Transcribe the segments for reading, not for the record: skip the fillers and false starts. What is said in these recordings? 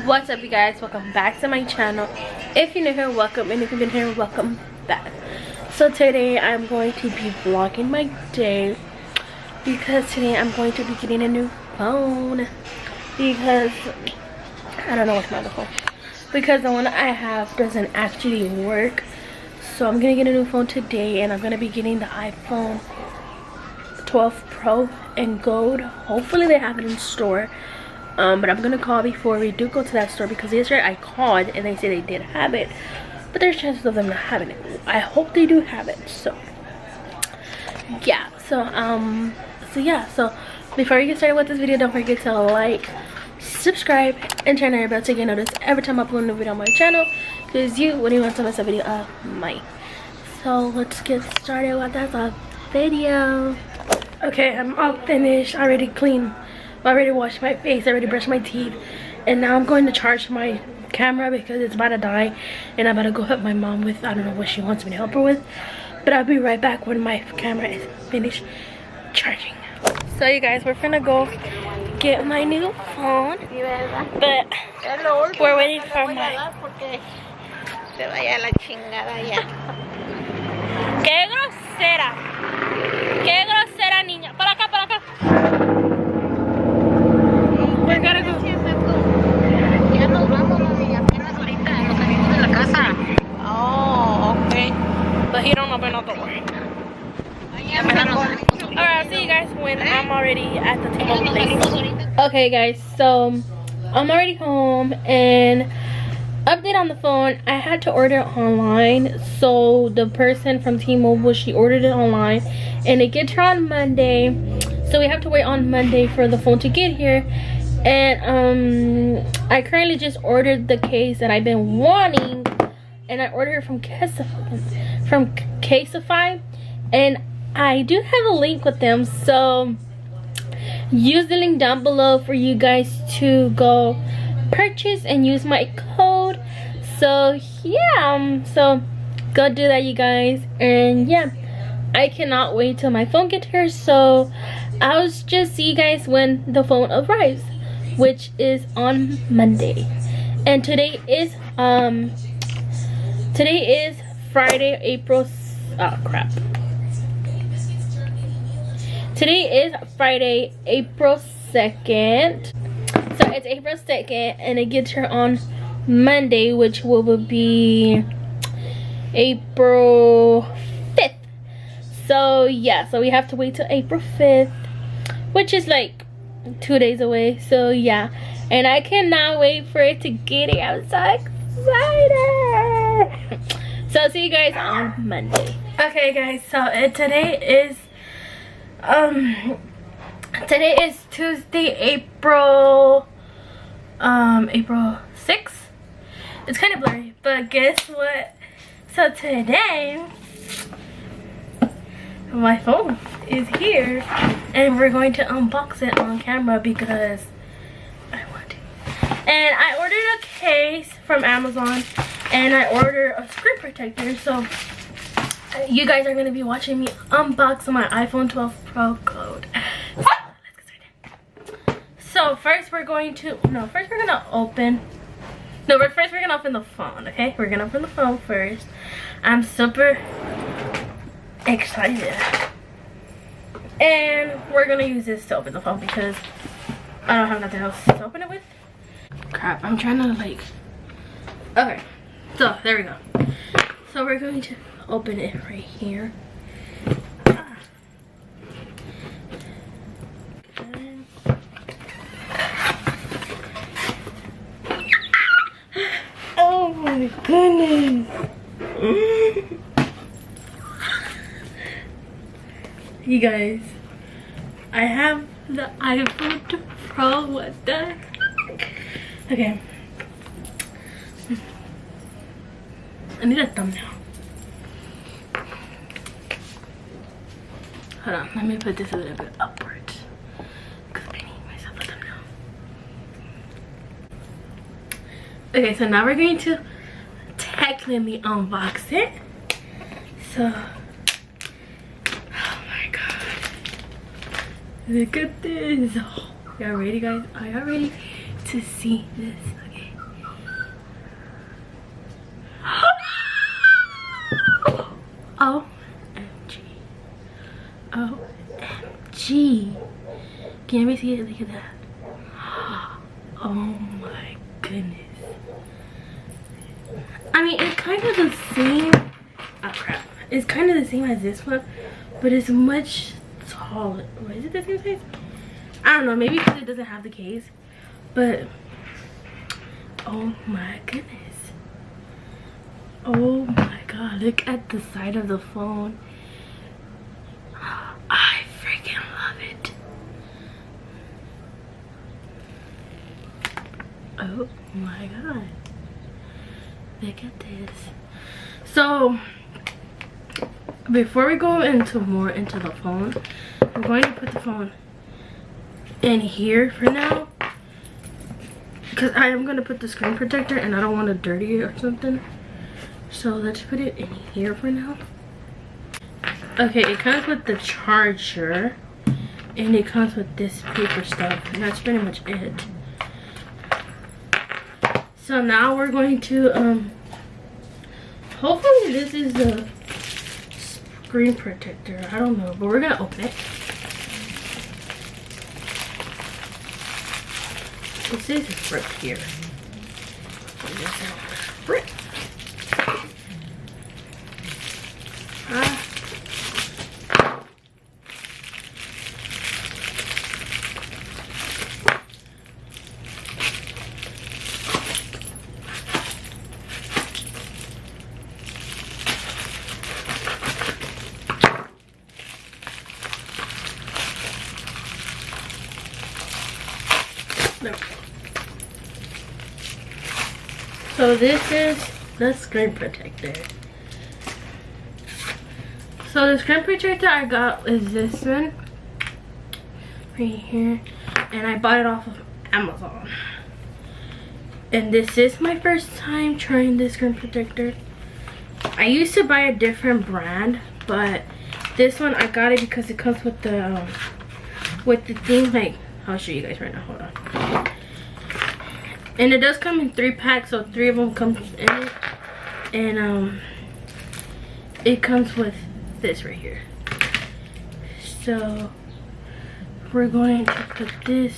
What's up, you guys? Welcome back to my channel. If you're new here, welcome, and if you've been here, welcome back. So today I'm going to be vlogging my day because today I'm going to be getting a new phone because I don't know what's my other phone, because the one I have doesn't actually work. So I'm gonna get a new phone today, and I'm gonna be getting the iPhone 12 Pro in gold. Hopefully they have it in store. But I'm gonna call before we do go to that store, because yesterday I called and they said they did have it, but there's chances of them not having it. I hope they do have it. So yeah, so before we get started with this video, don't forget to like, subscribe, and turn on your bell to get notice every time I upload a new video on my channel, because you wouldn't want to miss a video of mine. So let's get started with that video. Okay, I'm all finished. I already cleaned. I already washed my face, I already brushed my teeth, and now I'm going to charge my camera because it's about to die, and I'm about to go help my mom with, I don't know what she wants me to help her with, but I'll be right back when my camera is finished charging. So you guys, we're gonna go get my new phone, but we're waiting for my... ¡Qué grosera! ¡Qué grosera, niña! ¡Para acá, para acá! We're gonna go. Ya nos vamos, mami, apenas ahorita nos salimos de la casa. Oh, okay. But he don't open up the door. Alright, see you guys when I'm already at the T-Mobile place. Okay guys, so I'm already home, and update on the phone, I had to order it online. So the person from T-Mobile, she ordered it online and it gets here on Monday. So we have to wait on Monday for the phone to get here. And I currently just ordered the case that I've been wanting, and I ordered it from Caseify, and I do have a link with them, so use the link down below for you guys to go purchase and use my code. So yeah, so go do that, you guys. And yeah, I cannot wait till my phone gets here, so I'll just see you guys when the phone arrives, which is on Monday. And today is Friday, Today is Friday, April 2nd. So it's April 2nd, and it gets here on Monday, which will be April 5th. So yeah, so we have to wait till April 5th, which is like 2 days away. So yeah, and I cannot wait for it to get here. I'm so excited. So I'll see you guys on Monday. Okay guys, so today is Tuesday, April 6th. It's kind of blurry, but guess what? So today my phone is here, and we're going to unbox it on camera because I want to. And I ordered a case from Amazon, and I ordered a screen protector, so you guys are going to be watching me unbox my iPhone 12 Pro code. So let's get started. So first we're going to open the phone. Okay, we're gonna open the phone first. I'm super excited, and we're gonna use this to open the phone because I don't have nothing else to open it with. Crap, I'm trying to like... Okay, so there we go. So we're going to open it right here. Oh my goodness. You guys, I have the iPhone 12 Pro. What the heck? Okay, I need a thumbnail. Hold on, let me put this a little bit upwards because I need myself a thumbnail. Okay, so now we're going to technically unbox it. So look at this. Y'all ready, guys? Are y'all ready to see this? Okay. OMG. OMG. Can we see it? Look at that. Oh my goodness. I mean, it's kind of the same. Oh crap. It's kind of the same as this one, but it's much taller. Or is it the same size? I don't know. Maybe because it doesn't have the case. But oh my goodness. Oh my god. Look at the side of the phone. I freaking love it. Oh my god. Look at this. So before we go into the phone, I'm going to put the phone in here for now, because I am going to put the screen protector and I don't want to dirty it or something. So let's put it in here for now. Okay, it comes with the charger and it comes with this paper stuff, and that's pretty much it. So now we're going to hopefully this is the screen protector. I don't know, but we're gonna open it. This is right here. Rip. So this is the screen protector. So the screen protector I got is this one right here, and I bought it off of Amazon. And this is my first time trying this screen protector. I used to buy a different brand, but this one I got it because it comes with the thing. Like, I'll show you guys right now. Hold on. And it does come in 3 packs, so 3 of them come in it. And it comes with this right here. So we're going to put this.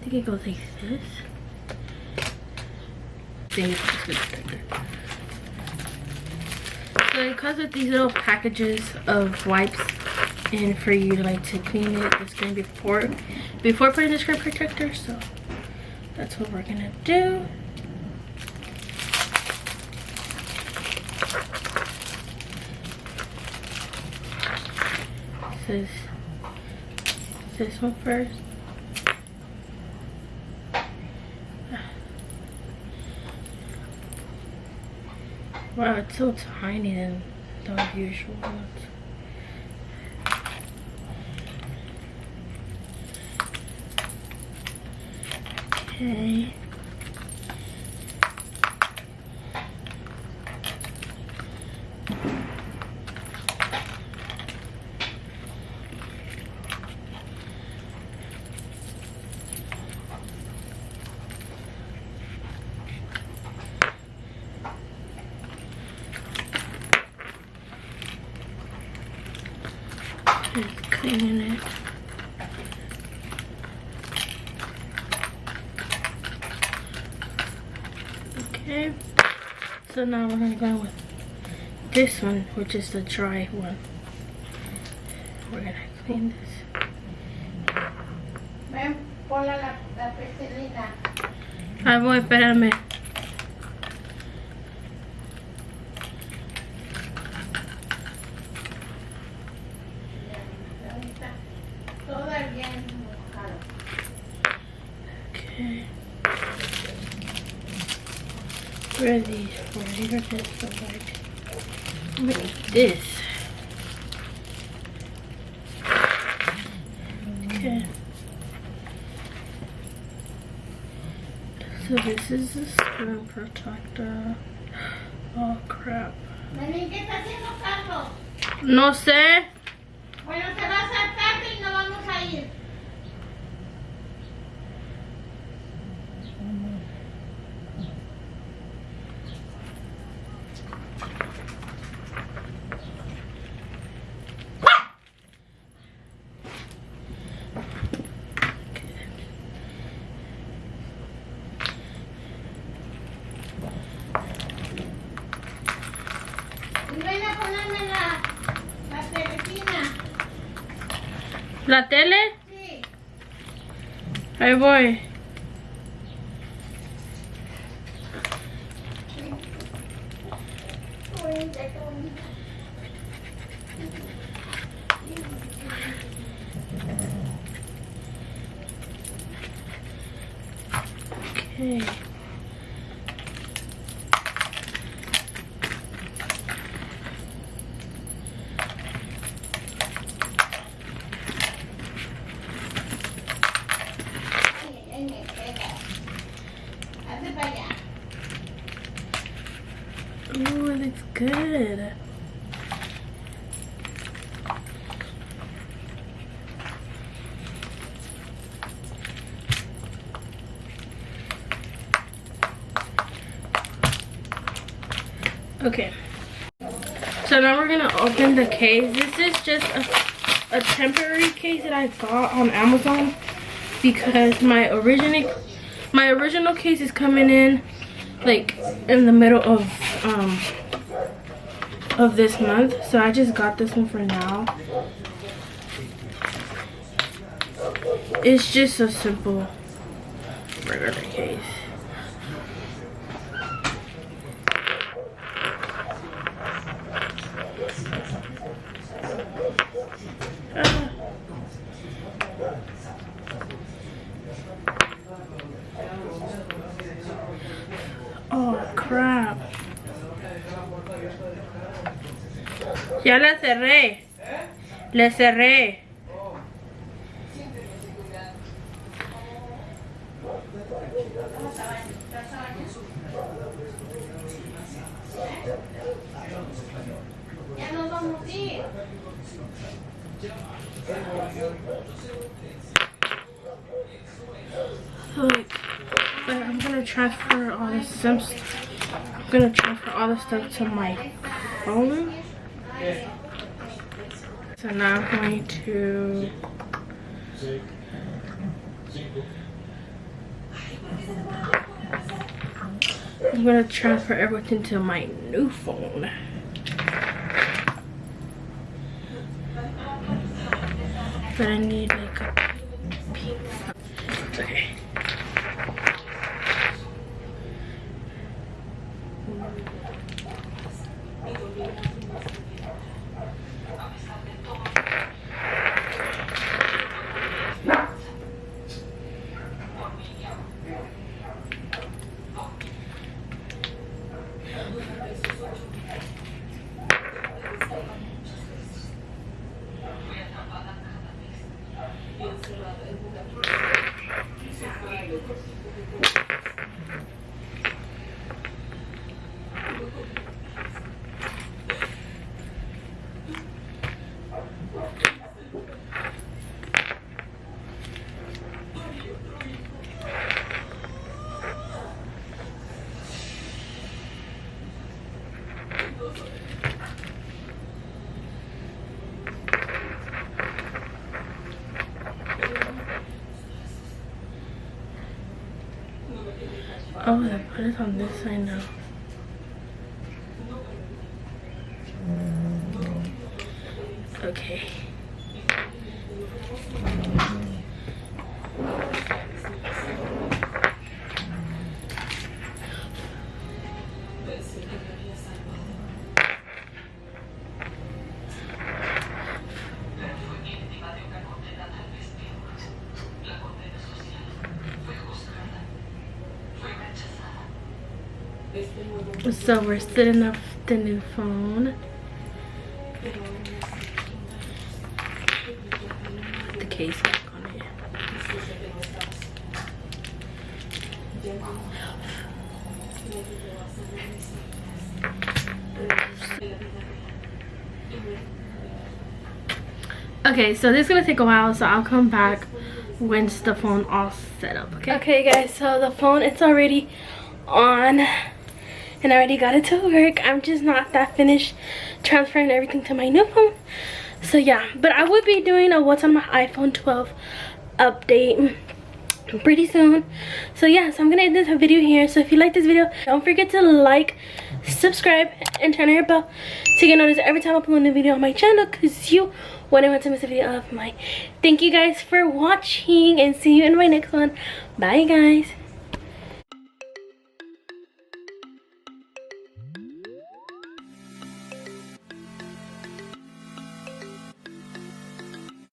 I think it goes like this. So it comes with these little packages of wipes, and for you to clean the screen before putting the screen protector. So that's what we're gonna do. This one first. Wow, it's so tiny than the usual ones. Okay. Just cleaning it. Okay, so now we're gonna go with this one, which is the dry one. We're gonna clean this. Ven, ponla la plastilina. Ahí voy, espérame. Okay. Where are these for? These are just for like, look at this. Okay. So this is the screen protector. Oh crap. Maylin, ¿qué está haciendo Carlos? No sé. Bueno, se va a hacer tarde y no vamos a ir. ¿La tele? Sí. Ahí voy. Okay. Oh, it looks good. Okay. So now we're gonna open the case. This is just a temporary case that I got on Amazon because my original case is coming in like in the middle of this month, so I just got this one for now. It's just a simple regular case. Oh crap. Ya la cerré. Le cerré. Ya nos vamos a ir. But I'm gonna transfer all the stuff. I'm gonna transfer all the stuff to my phone. So now I'm going to. I'm gonna transfer everything to my new phone. But I need like a pizza. Okay. Oh, I put it on this side now. Okay. So we're setting up the new phone. Put the case back on it. Okay, so this is gonna take a while, so I'll come back once the phone all set up. Okay guys, so the phone, it's already on and I already got it to work. I'm just not that finished transferring everything to my new phone. So yeah, but I would be doing a what's on my iPhone 12 update pretty soon. So yeah, so I'm gonna end this video here. So if you like this video, don't forget to like, subscribe, and turn on your bell to get notified every time I upload a new video on my channel, because you when I want to miss a video of mine. Thank you guys for watching and see you in my next one. Bye guys.